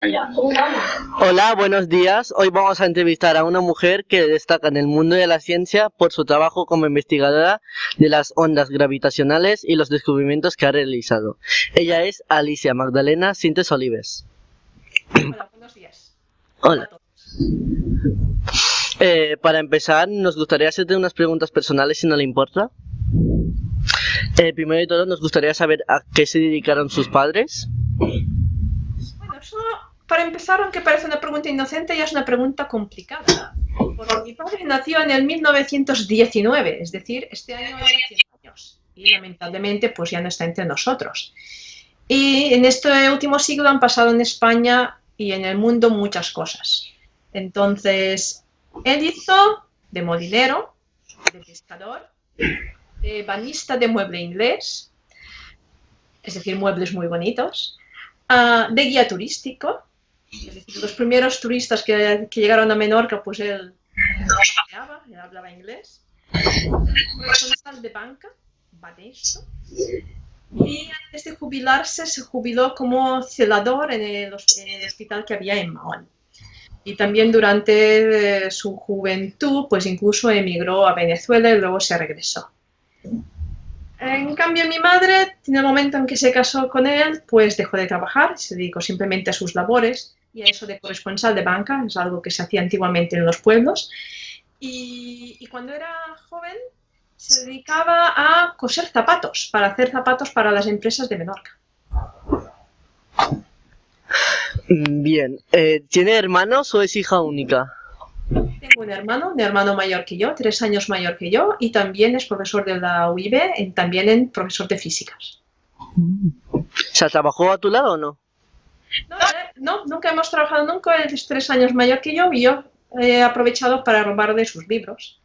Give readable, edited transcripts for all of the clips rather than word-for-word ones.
Hola, buenos días. Hoy vamos a entrevistar a una mujer que destaca en el mundo de la ciencia por su trabajo como investigadora de las ondas gravitacionales y los descubrimientos que ha realizado. Ella es Alicia Magdalena Sintes Olives. Hola, buenos días. Hola a Hola. todos. Para empezar, nos gustaría hacerte unas preguntas personales, si no le importa. Primero de todo, nos gustaría saber a qué se dedicaron sus padres. Bueno, eso para empezar, aunque parece una pregunta inocente, ya es una pregunta complicada. Porque mi padre nació en el 1919, es decir, este año hace 100 años. Y lamentablemente, pues ya no está entre nosotros. Y en este último siglo han pasado en España y en el mundo muchas cosas. Entonces, él hizo de molinero, de pescador, de banista de mueble inglés, es decir, muebles muy bonitos, de guía turístico, es decir, los primeros turistas que llegaron a Menorca, pues él hablaba inglés, corresponsal de banca, banesto, y antes de jubilarse se jubiló como celador en el hospital que había en Mahón. Y también durante su juventud, pues incluso emigró a Venezuela y luego se regresó. En cambio, mi madre, en el momento en que se casó con él, pues dejó de trabajar, se dedicó simplemente a sus labores y a eso de corresponsal de banca, es algo que se hacía antiguamente en los pueblos. Y cuando era joven se dedicaba a coser zapatos, para hacer zapatos para las empresas de Menorca. Bien. ¿Tiene hermanos o es hija única? Tengo un hermano mayor que yo, 3 años mayor que yo, y también es profesor de la UIB, también en profesor de físicas. O sea, ¿trabajó a tu lado o no? No, nunca hemos trabajado nunca, él es 3 años mayor que yo y yo he aprovechado para robar de sus libros.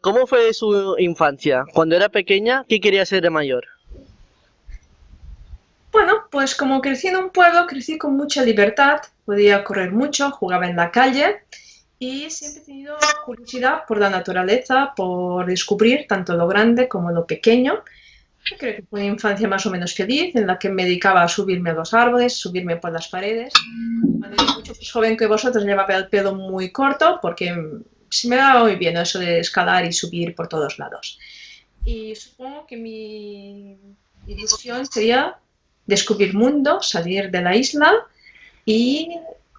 ¿Cómo fue su infancia? Cuando era pequeña, ¿qué quería ser de mayor? Bueno, pues como crecí en un pueblo, crecí con mucha libertad, podía correr mucho, jugaba en la calle y siempre he tenido curiosidad por la naturaleza, por descubrir tanto lo grande como lo pequeño. Yo creo que fue una infancia más o menos feliz, en la que me dedicaba a subirme a los árboles, subirme por las paredes. Cuando era mucho más joven que vosotros llevaba el pelo muy corto porque se me daba muy bien eso de escalar y subir por todos lados. Y supongo que mi ilusión sería descubrir mundo, salir de la isla y,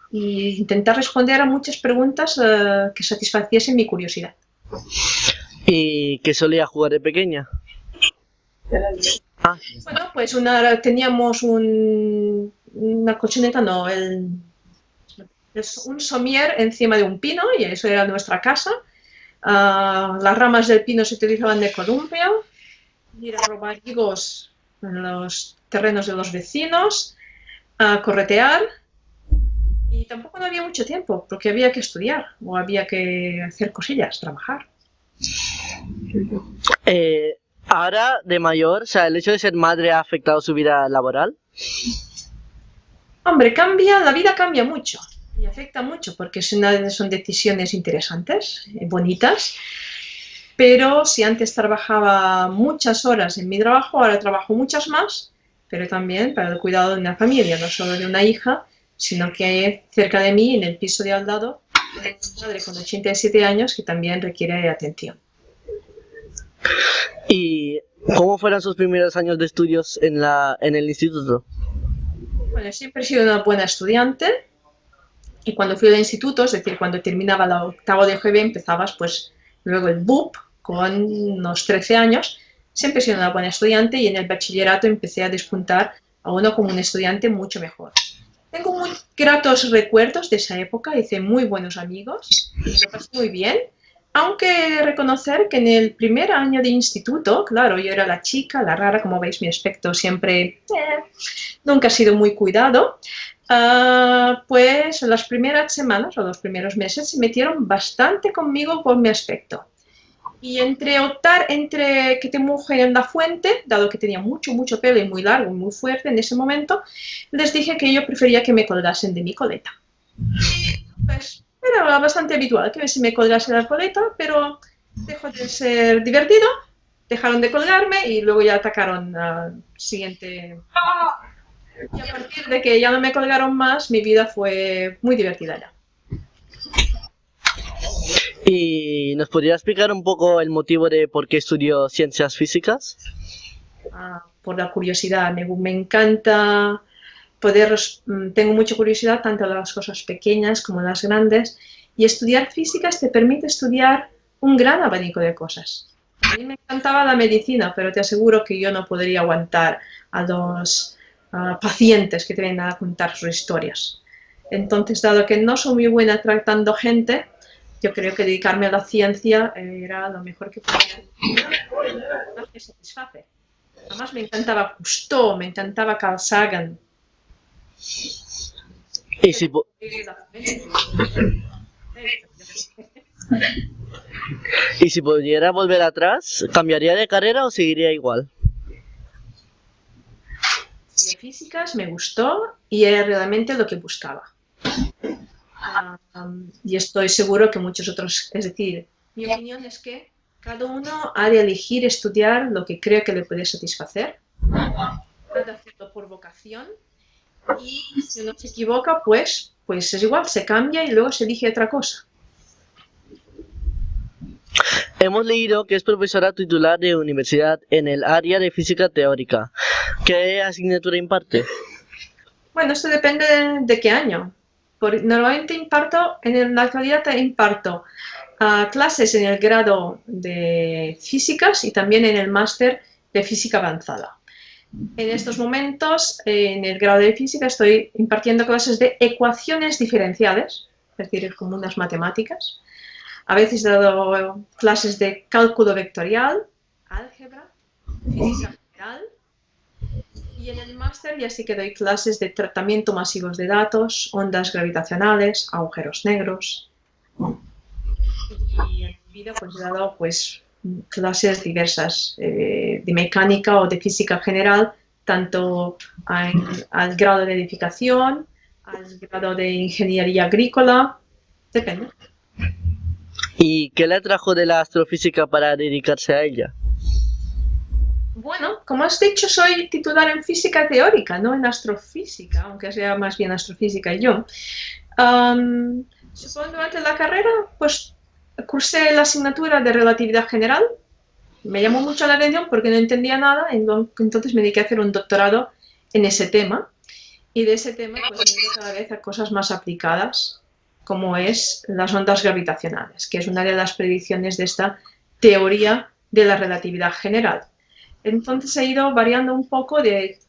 y intentar responder a muchas preguntas que satisfaciesen mi curiosidad. ¿Y qué solía jugar de pequeña? Ah, Bueno, pues teníamos una colchoneta, no, es un somier encima de un pino y eso era nuestra casa. Las ramas del pino se utilizaban de columpio, ir a robar higos en los terrenos de los vecinos, a corretear y tampoco no había mucho tiempo porque había que estudiar o había que hacer cosillas, trabajar. ahora de mayor, o sea, el hecho de ser madre ha afectado su vida laboral. Hombre, la vida cambia mucho y afecta mucho porque son decisiones interesantes, bonitas, pero si antes trabajaba muchas horas en mi trabajo, ahora trabajo muchas más, pero también para el cuidado de una familia, no solo de una hija, sino que cerca de mí, en el piso de al lado, tengo una madre con 87 años que también requiere atención. ¿Y cómo fueron sus primeros años de estudios en el instituto? Bueno, siempre he sido una buena estudiante y cuando fui al instituto, es decir, cuando terminaba la octavo de GB, empezabas pues luego el BUP con unos 13 años. Siempre he sido una buena estudiante y en el bachillerato empecé a despuntar a uno como un estudiante mucho mejor. Tengo muy gratos recuerdos de esa época, hice muy buenos amigos y lo pasé muy bien. Aunque he de reconocer que en el primer año de instituto, claro, yo era la chica, la rara, como veis mi aspecto siempre nunca ha sido muy cuidado, pues las primeras semanas o los primeros meses se metieron bastante conmigo por mi aspecto. Y entre optar entre que te mojen en la fuente, dado que tenía mucho pelo y muy largo y muy fuerte en ese momento, les dije que yo prefería que me colgasen de mi coleta. Pues era bastante habitual que se me colgase la coleta, pero dejó de ser divertido, dejaron de colgarme y luego ya atacaron al siguiente. Y a partir de que ya no me colgaron más, mi vida fue muy divertida ya. ¿Y nos podría explicar un poco el motivo de por qué estudió ciencias físicas? Por la curiosidad, me encanta poder, tengo mucha curiosidad tanto de las cosas pequeñas como de las grandes, y estudiar físicas te permite estudiar un gran abanico de cosas. A mí me encantaba la medicina, pero te aseguro que yo no podría aguantar a los pacientes que te vienen a contar sus historias. Entonces, dado que no soy muy buena tratando gente, yo creo que dedicarme a la ciencia era lo mejor que podía hacer. Me satisface. Además me encantaba Cousteau, me encantaba Carl Sagan. Y si, y si pudiera volver atrás, ¿cambiaría de carrera o seguiría igual? De físicas me gustó y era realmente lo que buscaba. Y estoy seguro que muchos otros, es decir, mi opinión es que cada uno ha de elegir estudiar lo que cree que le puede satisfacer, ha de hacerlo por vocación, y si uno se equivoca, pues es igual, se cambia y luego se elige otra cosa. Hemos leído que es profesora titular de universidad en el área de física teórica. ¿Qué asignatura imparte? Bueno, esto depende de qué año. Normalmente en la actualidad imparto clases en el grado de físicas y también en el máster de física avanzada. En estos momentos, en el grado de física, estoy impartiendo clases de ecuaciones diferenciales, es decir, como unas matemáticas. A veces he dado clases de cálculo vectorial, álgebra, física general. Y en el máster ya sí que doy clases de tratamiento masivos de datos, ondas gravitacionales, agujeros negros. Y en mi vida pues he dado clases diversas de mecánica o de física general, tanto al grado de edificación, al grado de ingeniería agrícola, depende. ¿Y qué le atrajo de la astrofísica para dedicarse a ella? Bueno, como has dicho, soy titular en física teórica, no en astrofísica, aunque sea más bien astrofísica yo. Supongo durante la carrera, pues cursé la asignatura de relatividad general. Me llamó mucho la atención porque no entendía nada, entonces me dediqué a hacer un doctorado en ese tema. Y de ese tema pues me he ido cada vez a cosas más aplicadas, como es las ondas gravitacionales, que es una de las predicciones de esta teoría de la relatividad general. Entonces he ido variando un poco de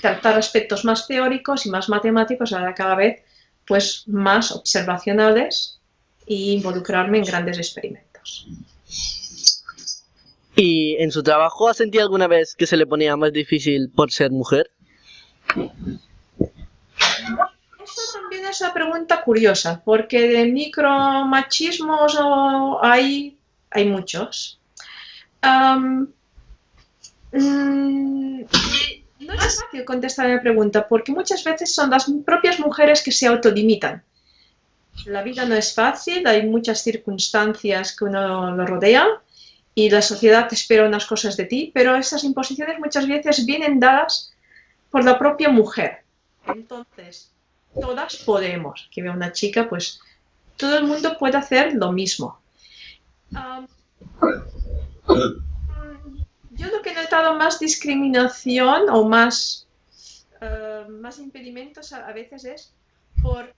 tratar aspectos más teóricos y más matemáticos a cada vez pues más observacionales e involucrarme en grandes experimentos. ¿Y en su trabajo ha sentido alguna vez que se le ponía más difícil por ser mujer? Eso también es una pregunta curiosa, porque de micromachismos hay muchos. No es fácil contestar a la pregunta, porque muchas veces son las propias mujeres que se autolimitan. La vida no es fácil, hay muchas circunstancias que uno lo rodea y la sociedad te espera unas cosas de ti, pero esas imposiciones muchas veces vienen dadas por la propia mujer. Entonces, todas podemos. Que vea una chica, pues todo el mundo puede hacer lo mismo. Yo lo que he notado más discriminación o más impedimentos a veces es por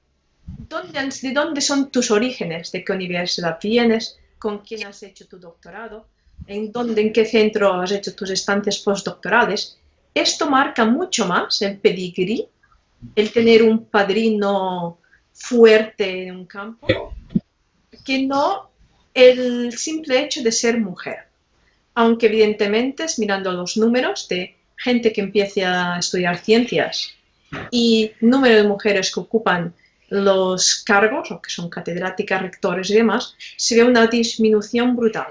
de dónde son tus orígenes, de qué universidad vienes, con quién has hecho tu doctorado, en qué centro has hecho tus estancias postdoctorales. Esto marca mucho más el pedigrí, el tener un padrino fuerte en un campo, que no el simple hecho de ser mujer. Aunque evidentemente es mirando los números de gente que empiece a estudiar ciencias y número de mujeres que ocupan los cargos, o que son catedráticas, rectores y demás, se ve una disminución brutal.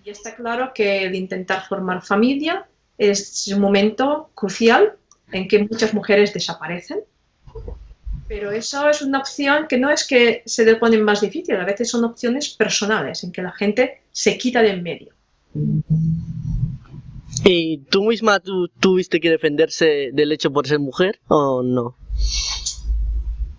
Y está claro que el intentar formar familia es un momento crucial en que muchas mujeres desaparecen. Pero eso es una opción que no es que se le ponen más difícil, a veces son opciones personales, en que la gente se quita de en medio. ¿Y tú misma tuviste que defenderse del hecho por ser mujer o no?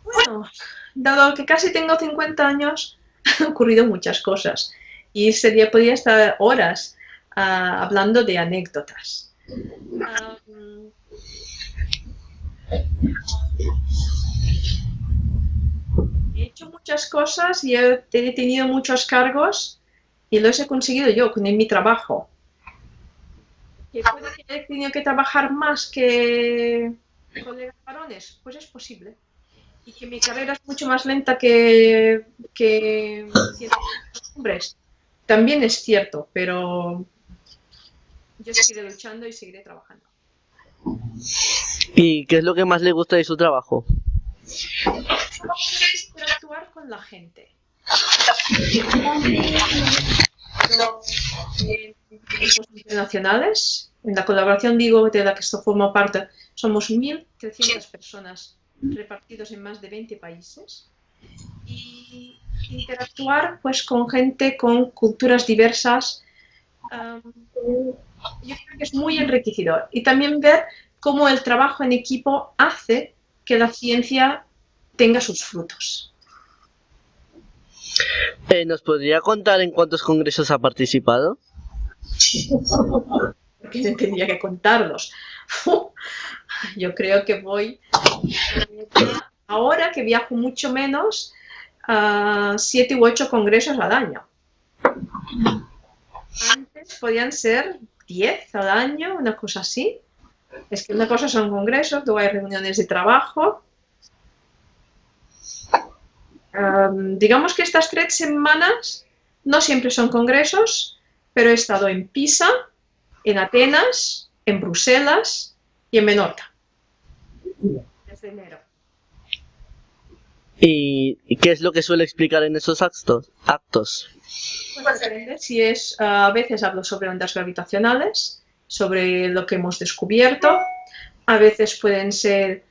Bueno, dado que casi tengo 50 años, han ocurrido muchas cosas y podría estar horas hablando de anécdotas. Ah, He hecho muchas cosas y he tenido muchos cargos y los he conseguido yo con mi trabajo. ¿Que puede que haya tenido que trabajar más que colegas varones? Pues es posible. Y que mi carrera es mucho más lenta que ciertos hombres. También es cierto, pero yo seguiré luchando y seguiré trabajando. ¿Y qué es lo que más le gusta de su trabajo? Es interactuar con la gente. En equipos internacionales, en la colaboración digo de la que esto forma parte, somos 1.300 personas repartidos en más de 20 países y interactuar pues con gente con culturas diversas, yo creo que es muy enriquecedor y también ver cómo el trabajo en equipo hace que la ciencia tenga sus frutos. ¿Nos podría contar en cuántos congresos ha participado? Porque no tendría que contarlos. Yo creo que voy, ahora que viajo mucho menos, a 7 u 8 congresos al año. Antes podían ser 10 al año, una cosa así. Es que una cosa son congresos, luego hay reuniones de trabajo. Digamos que estas 3 semanas no siempre son congresos, pero he estado en Pisa, en Atenas, en Bruselas y en Menorca. Desde enero. ¿Y qué es lo que suele explicar en esos actos? Pues depende. Si es, a veces hablo sobre ondas gravitacionales, sobre lo que hemos descubierto. A veces pueden ser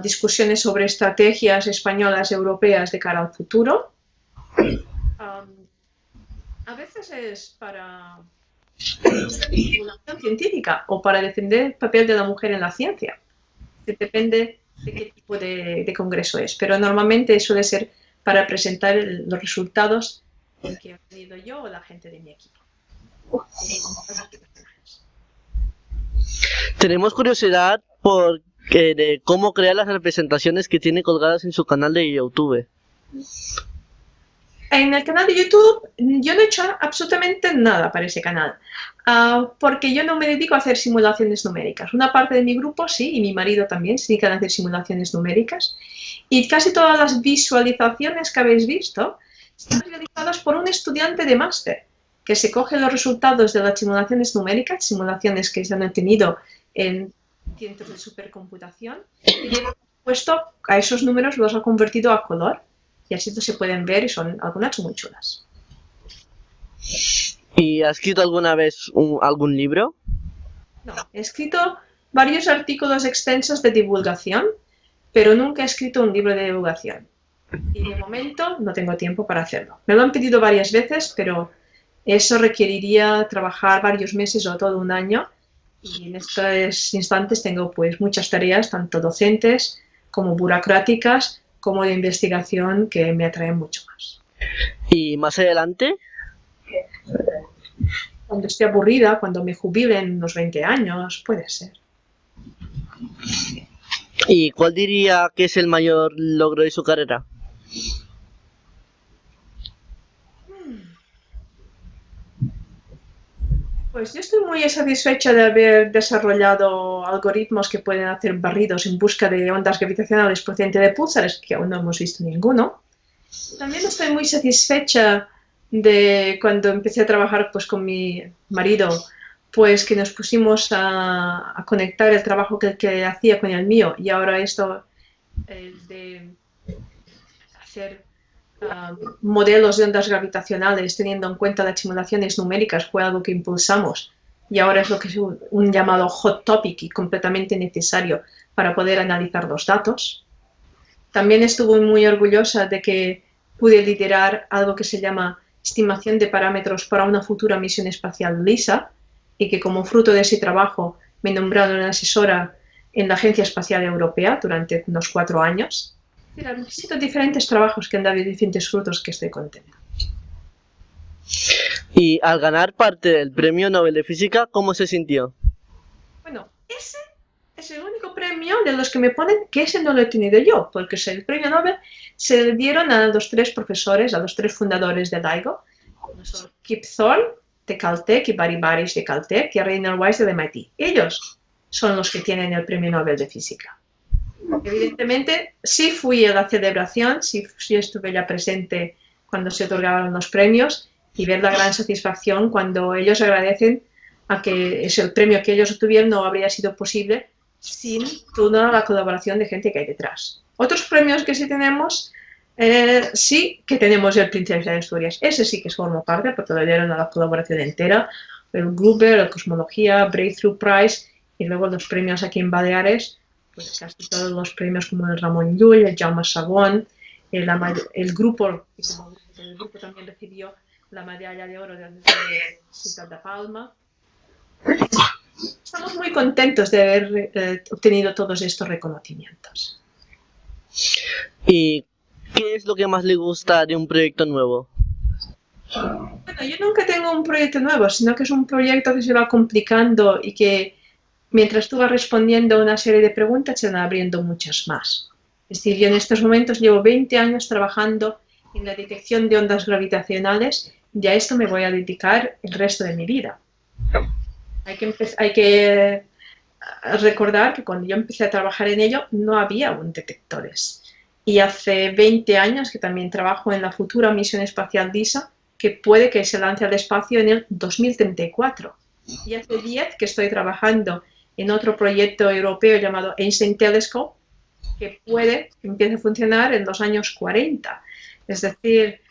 discusiones sobre estrategias españolas, europeas de cara al futuro. A veces es para divulgación científica o para defender el papel de la mujer en la ciencia. Depende de qué tipo de congreso es, pero normalmente suele ser para presentar los resultados que he tenido yo o la gente de mi equipo. Tenemos curiosidad de cómo crear las representaciones que tiene colgadas en su canal de YouTube. En el canal de YouTube yo no he hecho absolutamente nada para ese canal, porque yo no me dedico a hacer simulaciones numéricas. Una parte de mi grupo sí, y mi marido también se dedican a hacer simulaciones numéricas. Y casi todas las visualizaciones que habéis visto están realizadas por un estudiante de máster, que se coge los resultados de las simulaciones numéricas, simulaciones que se han tenido en cientos de supercomputación, y puesto a esos números los ha convertido a color. Y así se pueden ver y algunas son muy chulas. ¿Y has escrito alguna vez algún libro? No, he escrito varios artículos extensos de divulgación, pero nunca he escrito un libro de divulgación. Y de momento no tengo tiempo para hacerlo. Me lo han pedido varias veces, pero eso requeriría trabajar varios meses o todo un año. Y en estos instantes tengo pues muchas tareas, tanto docentes como burocráticas, como de investigación, que me atraen mucho más. ¿Y más adelante? Cuando esté aburrida, cuando me jubile en unos 20 años, puede ser. ¿Y cuál diría que es el mayor logro de su carrera? Pues yo estoy muy satisfecha de haber desarrollado algoritmos que pueden hacer barridos en busca de ondas gravitacionales procedentes de púlsares, que aún no hemos visto ninguno. También estoy muy satisfecha de cuando empecé a trabajar pues, con mi marido, pues que nos pusimos a conectar el trabajo que hacía con el mío, y ahora esto de hacer modelos de ondas gravitacionales teniendo en cuenta las simulaciones numéricas fue algo que impulsamos, y ahora es lo que es un llamado hot topic y completamente necesario para poder analizar los datos. También estuve muy orgullosa de que pude liderar algo que se llama estimación de parámetros para una futura misión espacial LISA, y que como fruto de ese trabajo me nombraron asesora en la Agencia Espacial Europea durante unos 4 años. Han sido diferentes trabajos que han dado diferentes frutos que estoy contenta. Y al ganar parte del Premio Nobel de Física, ¿cómo se sintió? Bueno, ese es el único premio de los que me ponen que ese no lo he tenido yo, porque el premio Nobel se le dieron a los 3 profesores, a los 3 fundadores de LIGO, son Kip Thorne de Caltech y Barry Barish de Caltech y Rainer Weiss de MIT. Ellos son los que tienen el premio Nobel de Física. Evidentemente, sí fui a la celebración, sí estuve ya presente cuando se otorgaban los premios y ver la gran satisfacción cuando ellos agradecen a que es el premio que ellos obtuvieron no habría sido posible sin toda la colaboración de gente que hay detrás. Otros premios que sí tenemos, sí que tenemos el Príncipe de Asturias. Ese sí que forma parte, porque lo dieron a la colaboración entera. El Gruber, el Cosmología, Breakthrough Prize y luego los premios aquí en Baleares, pues casi todos los premios como el Ramon Llull, el Jaume Sabón, el grupo, y como el grupo también recibió la medalla de oro de la Ciudad de Palma. Estamos muy contentos de haber obtenido todos estos reconocimientos. ¿Y qué es lo que más le gusta de un proyecto nuevo? Bueno, yo nunca tengo un proyecto nuevo, sino que es un proyecto que se va complicando y que mientras tú vas respondiendo a una serie de preguntas se van abriendo muchas más. Es decir, yo en estos momentos llevo 20 años trabajando en la detección de ondas gravitacionales y a esto me voy a dedicar el resto de mi vida. Hay que recordar que cuando yo empecé a trabajar en ello no había aún detectores. Y hace 20 años que también trabajo en la futura misión espacial DISA, que puede que se lance al espacio en el 2034. Y hace 10 que estoy trabajando en otro proyecto europeo llamado Einstein Telescope, que puede que empiece a funcionar en los años 40. Es decir,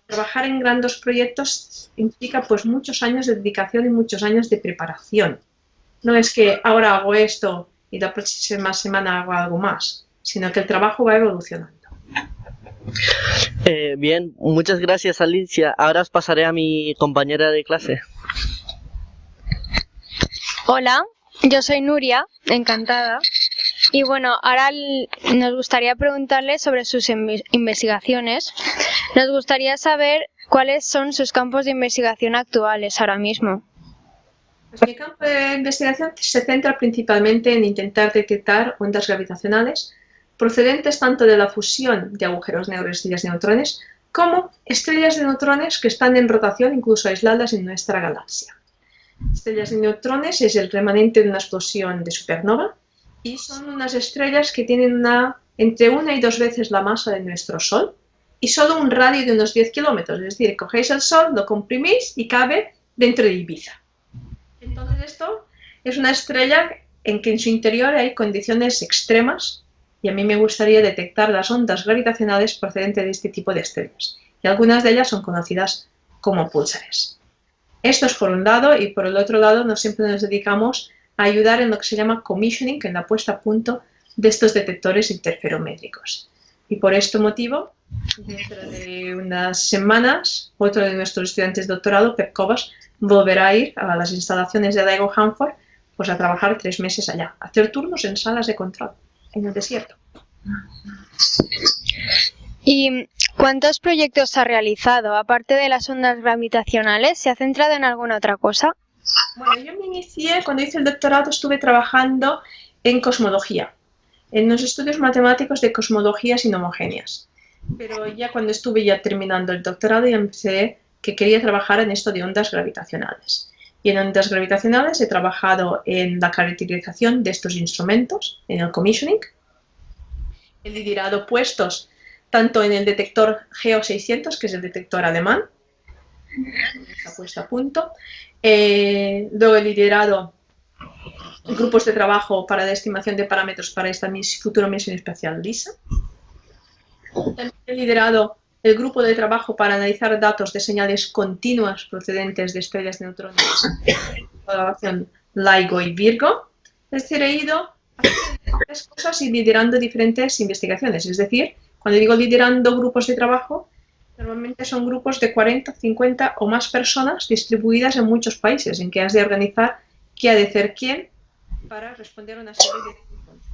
trabajar en grandes proyectos implica pues muchos años de dedicación y muchos años de preparación. No es que ahora hago esto y la próxima semana hago algo más, sino que el trabajo va evolucionando. Bien, muchas gracias, Alicia. Ahora os pasaré a mi compañera de clase. Hola, yo soy Nuria, encantada. Y bueno, ahora nos gustaría preguntarle sobre sus investigaciones. Nos gustaría saber cuáles son sus campos de investigación actuales ahora mismo. Pues mi campo de investigación se centra principalmente en intentar detectar ondas gravitacionales procedentes tanto de la fusión de agujeros negros y estrellas de neutrones como estrellas de neutrones que están en rotación incluso aisladas en nuestra galaxia. Estrellas de neutrones es el remanente de una explosión de supernova y son unas estrellas que tienen entre 1 y 2 veces la masa de nuestro Sol y solo un radio de unos 10 kilómetros. Es decir, cogéis el Sol, lo comprimís y cabe dentro de Ibiza. Entonces esto es una estrella en que en su interior hay condiciones extremas y a mí me gustaría detectar las ondas gravitacionales procedentes de este tipo de estrellas. Y algunas de ellas son conocidas como púlsares. Esto es por un lado y por el otro lado siempre nos dedicamos a ayudar en lo que se llama commissioning, en la puesta a punto de estos detectores interferométricos. Y por este motivo, dentro de unas semanas, otro de nuestros estudiantes de doctorado, Pep Kovas, volverá a ir a las instalaciones de LIGO Hanford pues a trabajar 3 meses allá, a hacer turnos en salas de control, en el desierto. ¿Y cuántos proyectos ha realizado? Aparte de las ondas gravitacionales, ¿se ha centrado en alguna otra cosa? Bueno, yo me inicié, cuando hice el doctorado, estuve trabajando en cosmología, en los estudios matemáticos de cosmologías inhomogéneas. Pero ya cuando estuve ya terminando el doctorado, ya empecé que quería trabajar en esto de ondas gravitacionales. Y en ondas gravitacionales he trabajado en la caracterización de estos instrumentos, en el commissioning. He liderado puestos tanto en el detector GEO 600, que es el detector alemán, está puesto a punto. Luego he liderado grupos de trabajo para la estimación de parámetros para esta futura misión espacial LISA. También he liderado el grupo de trabajo para analizar datos de señales continuas procedentes de estrellas de neutrones en colaboración LIGO y Virgo. Es decir, he ido haciendo diferentes cosas y liderando diferentes investigaciones. Es decir, cuando digo liderando grupos de trabajo, Normalmente son grupos de 40, 50 o más personas distribuidas en muchos países, en que has de organizar qué ha de hacer quién para responder a una serie de preguntas.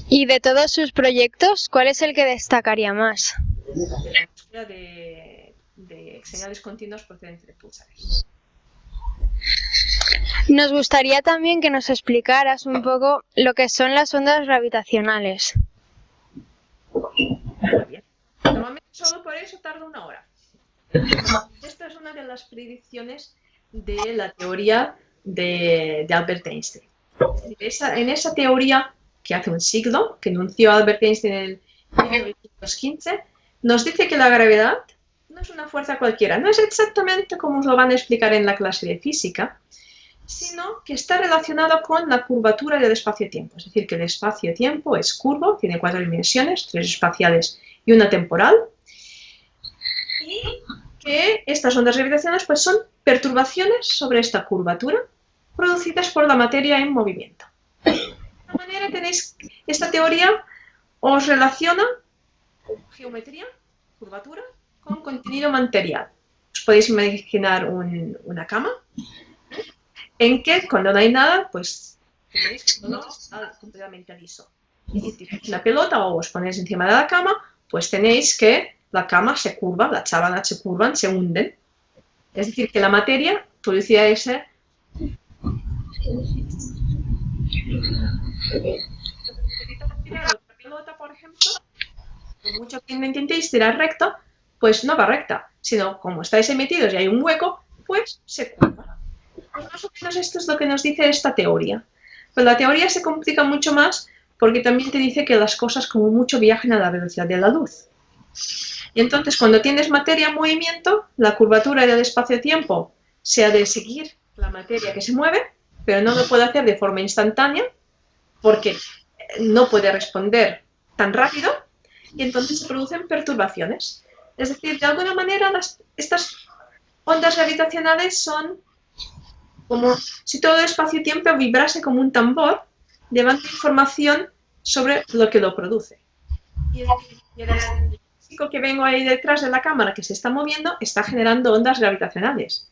Y de todos sus proyectos, ¿cuál es el que destacaría más? La búsqueda de señales continuas procedentes de pulsares. Nos gustaría también que nos explicaras un poco lo que son las ondas gravitacionales. Muy bien. Normalmente solo por eso tarda 1 hora. Esta es una de las predicciones de la teoría de Albert Einstein. En esa teoría que hace un siglo, que enunció Albert Einstein en el 1915, nos dice que la gravedad no es una fuerza cualquiera, no es exactamente como os lo van a explicar en la clase de física, sino que está relacionado con la curvatura del espacio-tiempo. Es decir, que el espacio-tiempo es curvo, tiene 4 dimensiones, 3 espaciales y una temporal, y que estas ondas gravitacionales pues, son perturbaciones sobre esta curvatura producidas por la materia en movimiento. De esta manera tenéis, esta teoría os relaciona geometría, curvatura, con contenido material. Os podéis imaginar una cama, en que cuando no hay nada, pues tenéis que todo está completamente liso. Y si tiráis una pelota o os ponéis encima de la cama, pues tenéis que la cama se curva, las sábanas se curvan, se hunden. Es decir, que la materia produce ese... Otra pelota, por ejemplo, por mucho que me intentéis tirar recto, pues no va recta, sino como estáis metidos y hay un hueco, pues se curva. Pues más o menos esto es lo que nos dice esta teoría. Pero la teoría se complica mucho más porque también te dice que las cosas como mucho viajan a la velocidad de la luz. Y entonces cuando tienes materia en movimiento, la curvatura del espacio-tiempo se ha de seguir la materia que se mueve, pero no lo puede hacer de forma instantánea porque no puede responder tan rápido y entonces se producen perturbaciones. Es decir, de alguna manera estas ondas gravitacionales son como si todo el espacio-tiempo vibrase como un tambor, llevando información sobre lo que lo produce. Y el chico que vengo ahí detrás de la cámara que se está moviendo está generando ondas gravitacionales.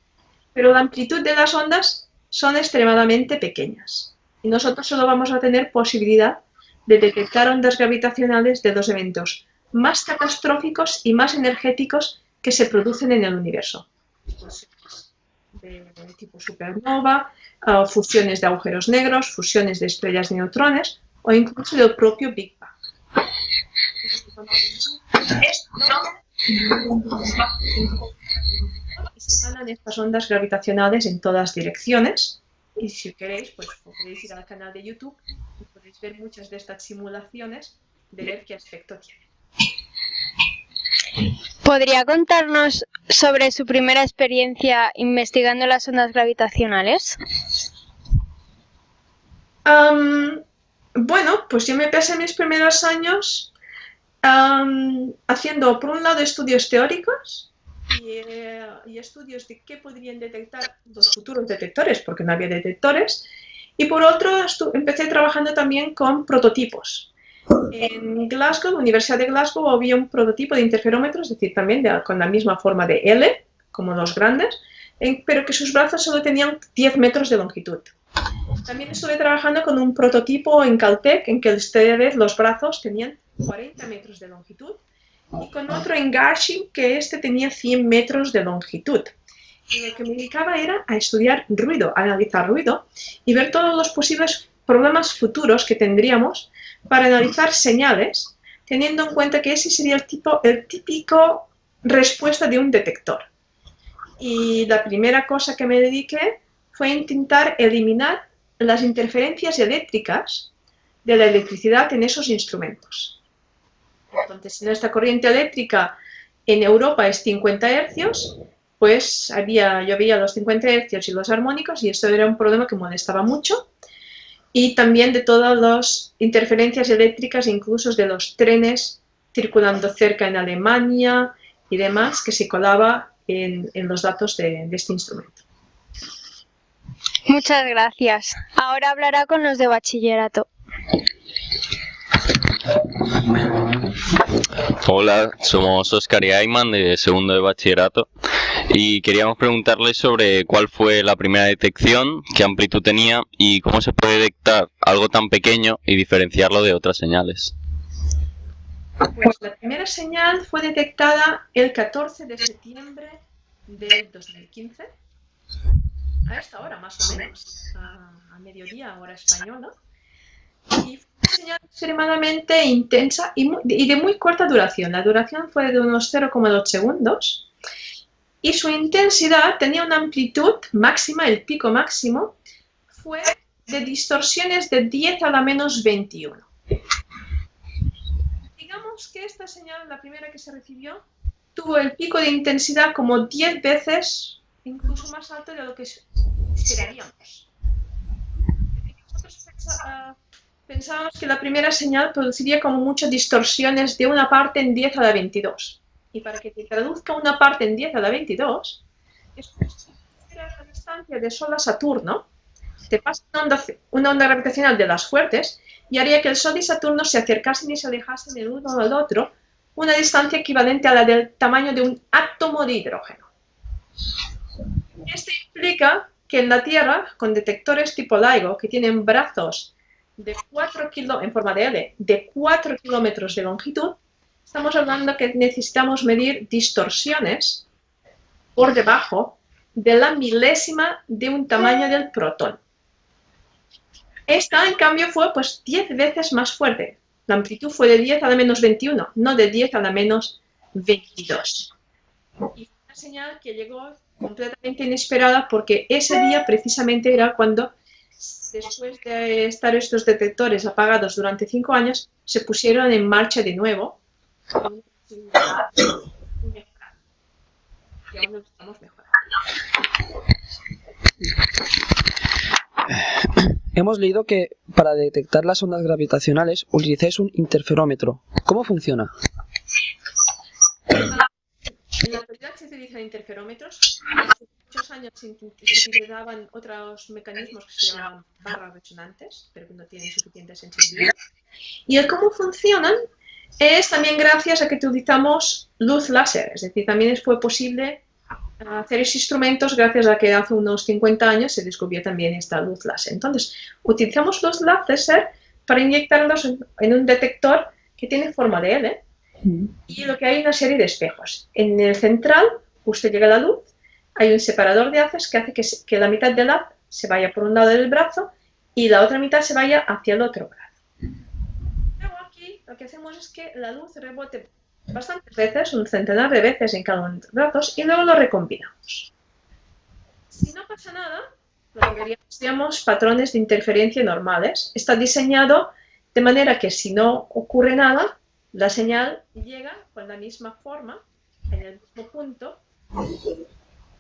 Pero la amplitud de las ondas son extremadamente pequeñas. Y nosotros solo vamos a tener posibilidad de detectar ondas gravitacionales de los eventos más catastróficos y más energéticos que se producen en el universo. De tipo supernova, fusiones de agujeros negros, fusiones de estrellas de neutrones o incluso del propio Big Bang. Se mandan estas ondas gravitacionales en todas direcciones y si queréis, pues podéis ir al canal de YouTube y podéis ver muchas de estas simulaciones de ver qué aspecto tienen. ¿Podría contarnos sobre su primera experiencia investigando las ondas gravitacionales? Bueno, pues yo me pasé mis primeros años haciendo, por un lado, estudios teóricos y estudios de qué podrían detectar los futuros detectores, porque no había detectores, y por otro, empecé trabajando también con prototipos. En Glasgow, la Universidad de Glasgow, había un prototipo de interferómetro, es decir, también con la misma forma de L, como los grandes, pero que sus brazos solo tenían 10 metros de longitud. También estuve trabajando con un prototipo en Caltech, en que ustedes los brazos tenían 40 metros de longitud, y con otro en Garching, que este tenía 100 metros de longitud. Y lo que me dedicaba era a estudiar ruido, a analizar ruido, y ver todos los posibles problemas futuros que tendríamos para analizar señales, teniendo en cuenta que ese sería el típico respuesta de un detector. Y la primera cosa que me dediqué fue intentar eliminar las interferencias eléctricas de la electricidad en esos instrumentos. Entonces, si nuestra corriente eléctrica en Europa es 50 Hz, pues yo veía los 50 Hz y los armónicos y esto era un problema que molestaba mucho. Y también de todas las interferencias eléctricas, incluso de los trenes circulando cerca en Alemania y demás, que se colaba en los datos de este instrumento. Muchas gracias. Ahora hablará con los de bachillerato. Hola, somos Óscar y Ayman de segundo de bachillerato y queríamos preguntarle sobre cuál fue la primera detección, qué amplitud tenía y cómo se puede detectar algo tan pequeño y diferenciarlo de otras señales. Pues la primera señal fue detectada el 14 de septiembre del 2015, a esta hora más o menos, a mediodía, hora española, y fue una señal extremadamente intensa y de muy corta duración. La duración fue de unos 0,2 segundos y su intensidad tenía una amplitud máxima, el pico máximo, fue de distorsiones de 10 a la menos 21. Digamos que esta señal, la primera que se recibió, tuvo el pico de intensidad como 10 veces, incluso más alto de lo que esperaríamos. Nosotros pensábamos que la primera señal produciría como mucho distorsiones de una parte en 10 a la 22. Y para que te traduzca una parte en 10 a la 22, es como si fuera la distancia de Sol a Saturno, te pasa una onda gravitacional de las fuertes y haría que el Sol y Saturno se acercasen y se alejasen el uno al otro, una distancia equivalente a la del tamaño de un átomo de hidrógeno. Esto implica que en la Tierra, con detectores tipo LIGO, que tienen brazos de 4 en forma de L, de 4 kilómetros de longitud, estamos hablando que necesitamos medir distorsiones por debajo de la milésima de un tamaño del protón. Esta, en cambio, fue pues 10 veces más fuerte. La amplitud fue de 10 a la menos 21, no de 10 a la menos 22. Y fue una señal que llegó completamente inesperada porque ese día precisamente era cuando, después de estar estos detectores apagados durante 5 años, se pusieron en marcha de nuevo. Y aún no estamos mejorando. Hemos leído que para detectar las ondas gravitacionales utilizáis un interferómetro. ¿Cómo funciona? En la actualidad se utilizan interferómetros. Hace muchos años se utilizaban otros mecanismos que se llaman barras resonantes, pero que no tienen suficiente sensibilidad. Y el cómo funcionan es también gracias a que utilizamos luz láser. Es decir, también fue posible hacer esos instrumentos gracias a que hace unos 50 años se descubrió también esta luz láser. Entonces, utilizamos luz láser para inyectarlos en un detector que tiene forma de L y lo que hay es una serie de espejos. En el central, justo llega la luz, hay un separador de haces que hace que la mitad del haz se vaya por un lado del brazo y la otra mitad se vaya hacia el otro brazo. Luego aquí lo que hacemos es que la luz rebote bastantes veces, un centenar de veces en cada uno de los brazos, y luego lo recombinamos. Si no pasa nada, lo que veríamos seríamos patrones de interferencia normales. Está diseñado de manera que si no ocurre nada, la señal llega con la misma forma, en el mismo punto,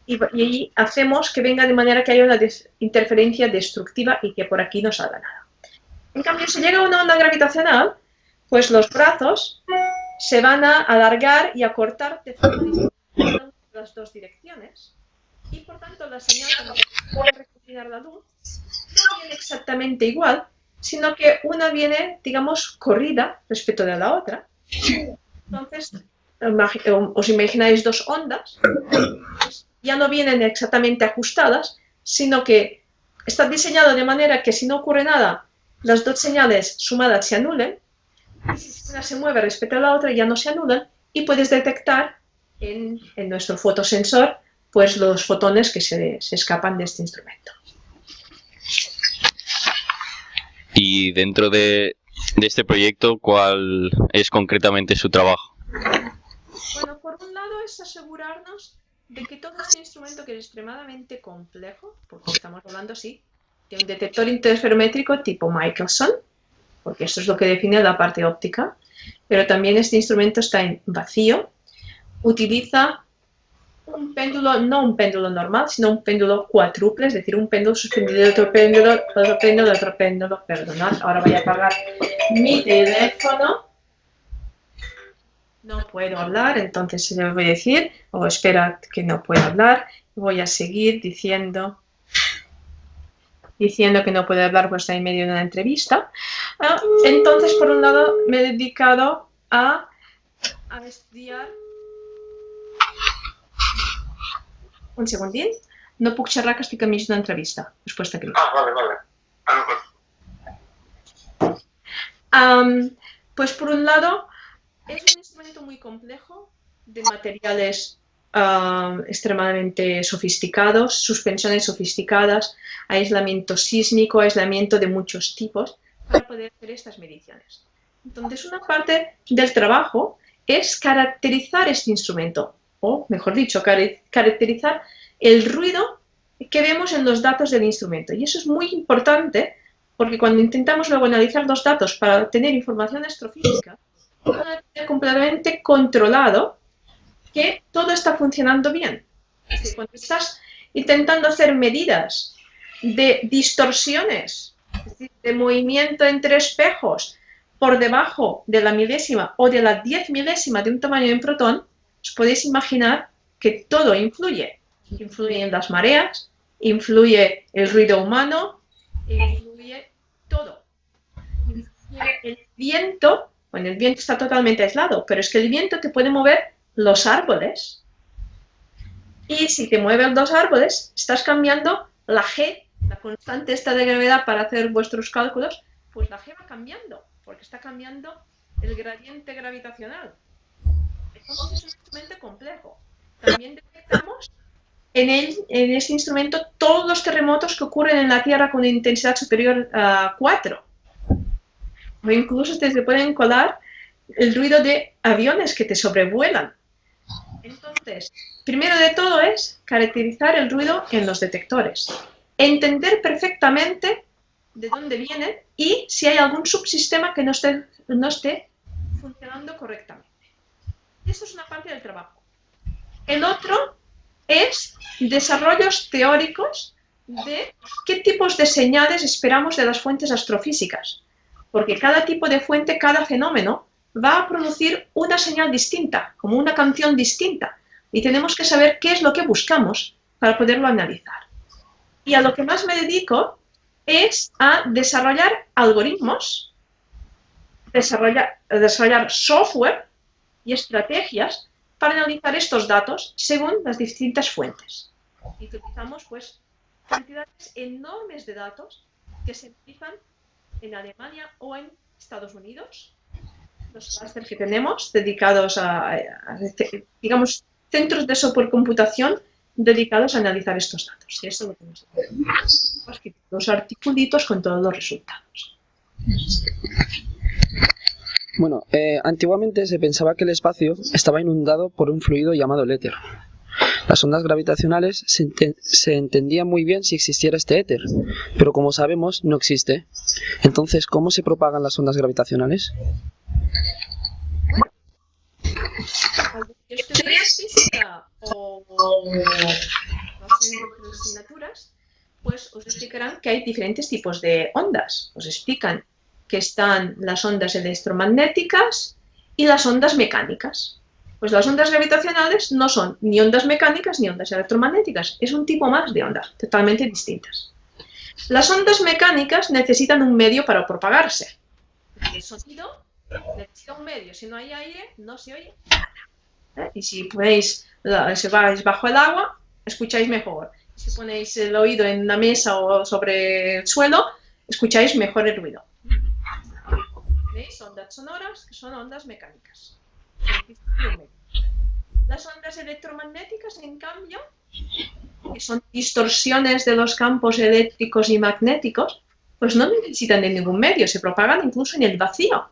y hacemos que venga de manera que haya una interferencia destructiva y que por aquí no salga nada. En cambio, si llega una onda gravitacional, pues los brazos se van a alargar y a cortar de forma distinta en las dos direcciones y por tanto la señal cuando puede recombinar la luz no viene exactamente igual, sino que una viene, digamos, corrida respecto de la otra. Entonces, os imagináis dos ondas, pues ya no vienen exactamente ajustadas, sino que está diseñado de manera que si no ocurre nada, las dos señales sumadas se anulen. Y si una se mueve respecto a la otra, ya no se anulan y puedes detectar en nuestro fotosensor pues los fotones que se escapan de este instrumento. Y dentro de este proyecto, ¿cuál es concretamente su trabajo? Bueno, por un lado es asegurarnos de que todo este instrumento, que es extremadamente complejo, porque estamos hablando, sí, de un detector interferométrico tipo Michelson, porque esto es lo que define la parte óptica, pero también este instrumento está en vacío, utiliza un péndulo, no un péndulo normal, sino un péndulo cuádruple, es decir, un péndulo suspendido de otro péndulo, perdonad, ahora voy a apagar mi teléfono, no puedo hablar, entonces le voy a decir, espera que no puedo hablar, voy a seguir diciendo. diciendo que no puede hablar pues en medio de una entrevista. Entonces, por un lado, me he dedicado a estudiar... Un segundín. No puc xerrar que estic a mig d'una entrevista. Després t'agrego. Vale. Pues por un lado, es un instrumento muy complejo, de materiales extremadamente sofisticados, suspensiones sofisticadas, aislamiento sísmico, aislamiento de muchos tipos, para poder hacer estas mediciones. Entonces, una parte del trabajo es caracterizar este instrumento, o mejor dicho, caracterizar el ruido que vemos en los datos del instrumento. Y eso es muy importante, porque cuando intentamos luego analizar los datos para obtener información astrofísica, van a tener completamente controlado que todo está funcionando bien. Es decir, cuando estás intentando hacer medidas de distorsiones, es decir, de movimiento entre espejos por debajo de la milésima o de la 10 milésima de un tamaño de un protón, os podéis imaginar que todo influye. Influye en las mareas, influye el ruido humano, influye todo. Influye el viento, bueno, el viento está totalmente aislado, pero es que el viento te puede mover los árboles. Y si te mueven los árboles, estás cambiando la G, la constante esta de gravedad para hacer vuestros cálculos, pues la G va cambiando, porque está cambiando el gradiente gravitacional. Entonces es un instrumento complejo. También detectamos en este instrumento todos los terremotos que ocurren en la Tierra con intensidad superior a 4. O incluso se pueden colar el ruido de aviones que te sobrevuelan. Entonces, primero de todo es caracterizar el ruido en los detectores. Entender perfectamente de dónde vienen y si hay algún subsistema que no esté funcionando correctamente. Esto es una parte del trabajo. El otro es desarrollos teóricos de qué tipos de señales esperamos de las fuentes astrofísicas. Porque cada tipo de fuente, cada fenómeno, va a producir una señal distinta, como una canción distinta. Y tenemos que saber qué es lo que buscamos para poderlo analizar. Y a lo que más me dedico es a desarrollar algoritmos, desarrollar software y estrategias para analizar estos datos según las distintas fuentes. Y utilizamos pues cantidades enormes de datos que se utilizan en Alemania o en Estados Unidos. Los clústeres que tenemos dedicados a digamos, centros de supercomputación dedicados a analizar estos datos. Y eso lo tenemos aquí. Los articulitos con todos los resultados. Bueno, antiguamente se pensaba que el espacio estaba inundado por un fluido llamado el éter. Las ondas gravitacionales se entendía muy bien si existiera este éter, pero como sabemos no existe. Entonces, ¿cómo se propagan las ondas gravitacionales? Cuando estudiáis física o asignaturas, pues os explicarán que hay diferentes tipos de ondas. Os explican que están las ondas electromagnéticas y las ondas mecánicas. Pues las ondas gravitacionales no son ni ondas mecánicas ni ondas electromagnéticas, es un tipo más de ondas, totalmente distintas. Las ondas mecánicas necesitan un medio para propagarse. El sonido necesita un medio, si no hay aire, no se oye nada. Y si vais bajo el agua, escucháis mejor. Si ponéis el oído en una mesa o sobre el suelo, escucháis mejor el ruido. ¿Veis? Ondas sonoras, que son ondas mecánicas. Las ondas electromagnéticas, en cambio, que son distorsiones de los campos eléctricos y magnéticos, pues no necesitan de ningún medio, se propagan incluso en el vacío.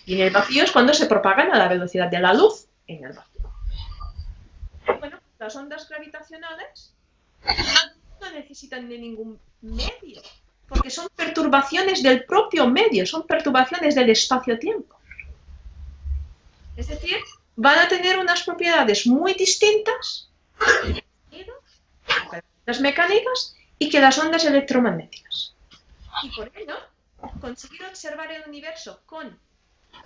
Y en el vacío es cuando se propagan a la velocidad de la luz, en el vacío. Bueno, las ondas gravitacionales no necesitan de ningún medio, porque son perturbaciones del propio medio, son perturbaciones del espacio-tiempo. Es decir, van a tener unas propiedades muy distintas las mecánicas y que las ondas electromagnéticas. Y por ello, conseguir observar el universo con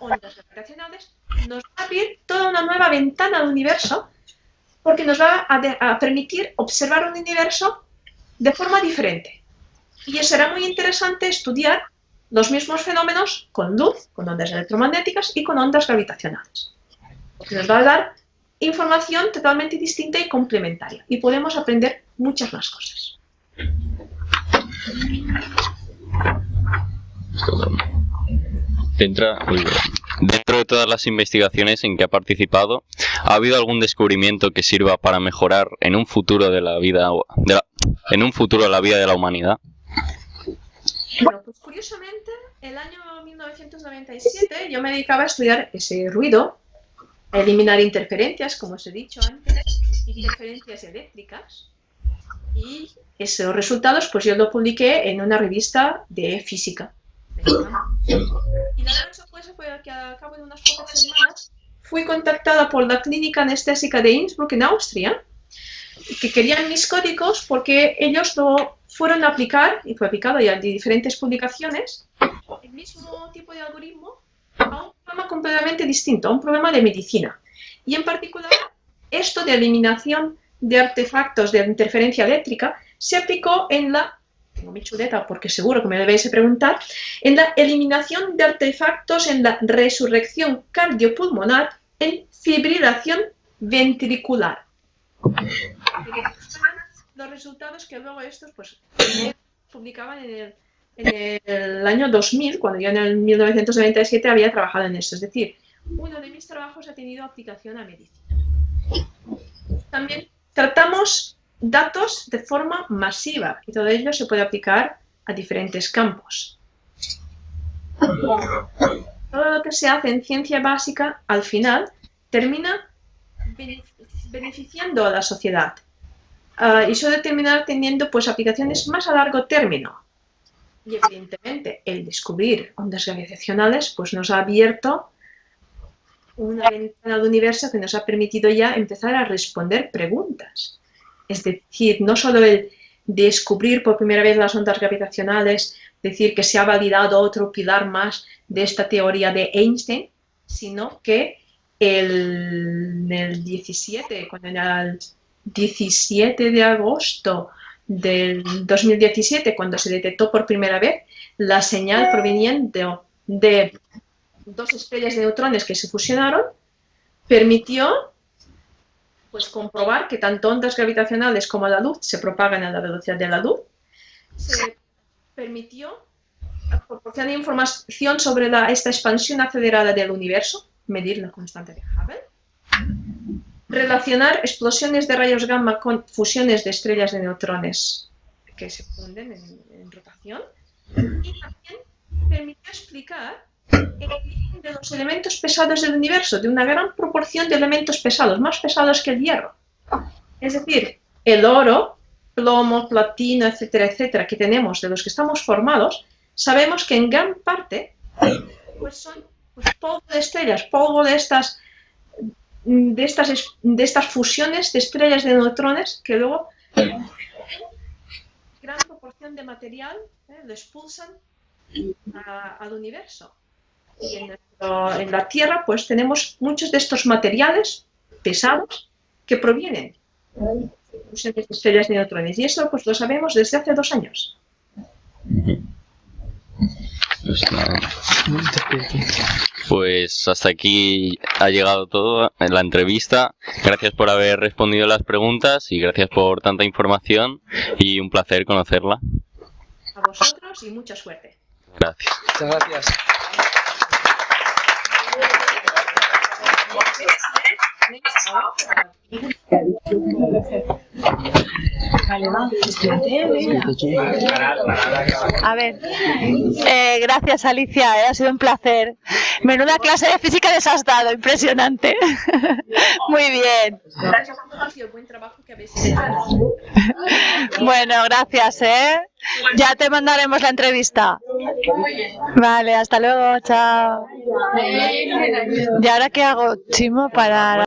ondas gravitacionales nos va a abrir toda una nueva ventana al universo, porque nos va a permitir observar un universo de forma diferente. Y será muy interesante estudiar los mismos fenómenos con luz, con ondas electromagnéticas y con ondas gravitacionales. Porque nos va a dar información totalmente distinta y complementaria. Y podemos aprender muchas más cosas. Dentro de todas las investigaciones en que ha participado, ¿ha habido algún descubrimiento que sirva para mejorar en un futuro la vida de la humanidad? Bueno, pues curiosamente, el año 1997 yo me dedicaba a estudiar ese ruido, a eliminar interferencias, como os he dicho antes, interferencias eléctricas, y esos resultados pues yo lo publiqué en una revista de física. Y la sorpresa fue que a cabo de unas pocas semanas fui contactada por la clínica anestésica de Innsbruck en Austria, que querían mis códigos porque ellos lo fueron a aplicar, y fue aplicado ya en diferentes publicaciones, el mismo tipo de algoritmo a un problema completamente distinto, a un problema de medicina. Y en particular, esto de eliminación de artefactos de interferencia eléctrica se aplicó en la, tengo mi chuleta porque seguro que me debéis preguntar, en la eliminación de artefactos en la resurrección cardiopulmonar en fibrilación ventricular. Los resultados que luego estos pues publicaban en el año 2000, cuando yo en el 1997 había trabajado en esto. Es decir, uno de mis trabajos ha tenido aplicación a medicina. También tratamos datos de forma masiva y todo ello se puede aplicar a diferentes campos. Todo lo que se hace en ciencia básica, al final, termina beneficiando a la sociedad. Y suele terminar teniendo pues, aplicaciones más a largo término. Y evidentemente el descubrir ondas gravitacionales pues, nos ha abierto una ventana al universo que nos ha permitido ya empezar a responder preguntas. Es decir, no solo el descubrir por primera vez las ondas gravitacionales, decir que se ha validado otro pilar más de esta teoría de Einstein, sino que en el 17 de agosto del 2017, cuando se detectó por primera vez la señal proveniente de dos estrellas de neutrones que se fusionaron, permitió pues, comprobar que tanto ondas gravitacionales como la luz se propagan a la velocidad de la luz. Se permitió proporcionar información sobre esta expansión acelerada del universo, medir la constante de Hubble, relacionar explosiones de rayos gamma con fusiones de estrellas de neutrones que se funden en rotación, y también permitió explicar el origen de los elementos pesados del universo, de una gran proporción de elementos pesados, más pesados que el hierro. Es decir, el oro, plomo, platino, etcétera, etcétera, que tenemos, de los que estamos formados, sabemos que en gran parte pues son pues, polvo de estrellas, polvo de estas fusiones de estrellas de neutrones que luego gran proporción de material lo expulsan al universo. Y en la Tierra pues tenemos muchos de estos materiales pesados que provienen de fusiones de estrellas de neutrones. Y eso pues lo sabemos desde hace 2 años. Pues hasta aquí ha llegado todo en la entrevista. Gracias por haber respondido las preguntas y gracias por tanta información y un placer conocerla. A vosotros y mucha suerte. Gracias. Muchas gracias. A ver, gracias Alicia, ha sido un placer. Menuda clase de física les has dado, impresionante. Muy bien. Gracias por el buen trabajo que habéis hecho. Bueno, gracias, Ya te mandaremos la entrevista. Vale, hasta luego, chao. ¿Y ahora qué hago, Chimo, para...?